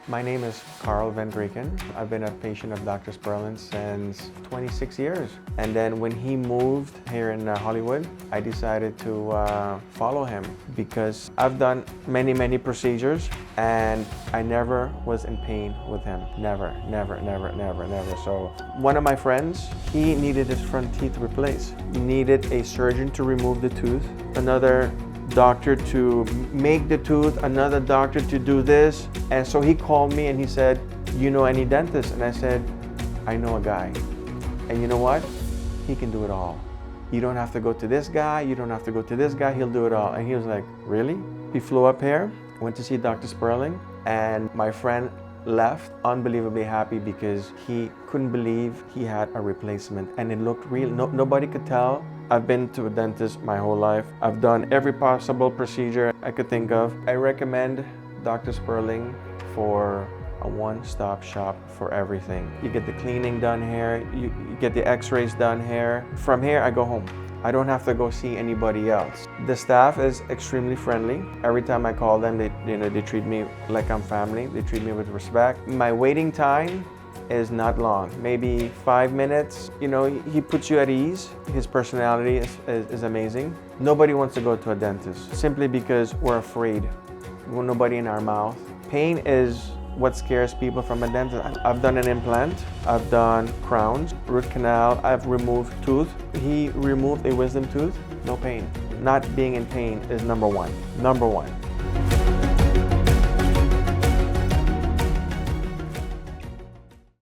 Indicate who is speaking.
Speaker 1: My name is Carl Van Breken. I've been a patient of Dr. Sperlin since 26 years. And then when he moved here in Hollywood, I decided to follow him because I've done many procedures and I never was in pain with him. Never. So one of my friends, he needed his front teeth replaced. He needed a surgeon to remove the tooth, another doctor to make the tooth, another doctor to do this. And so he called me and he said, "You know any dentist?" And I said, "I know a guy. And you know what? He can do it all. You don't have to go to this guy, you don't have to go to this guy, he'll do it all." And he was like, "Really?" He flew up here, went to see Dr. Sperling, and my friend left unbelievably happy because he couldn't believe he had a replacement and it looked real. Nobody could tell. I've been to a dentist my whole life. I've done every possible procedure I could think of. I recommend Dr. Sperling for a one-stop shop for everything. You get the cleaning done here, you get the x-rays done here. From here, I go home. I don't have to go see anybody else. The staff is extremely friendly. Every time I call them, they treat me like I'm family. They treat me with respect. My waiting time is not long, maybe 5 minutes. You know, he puts you at ease. His personality is amazing. Nobody wants to go to a dentist simply because we're afraid. We're nobody in our mouth. Pain is what scares people from a dentist. I've done an implant, I've done crowns, root canal, I've removed tooth. He removed a wisdom tooth, no pain. Not being in pain is number one.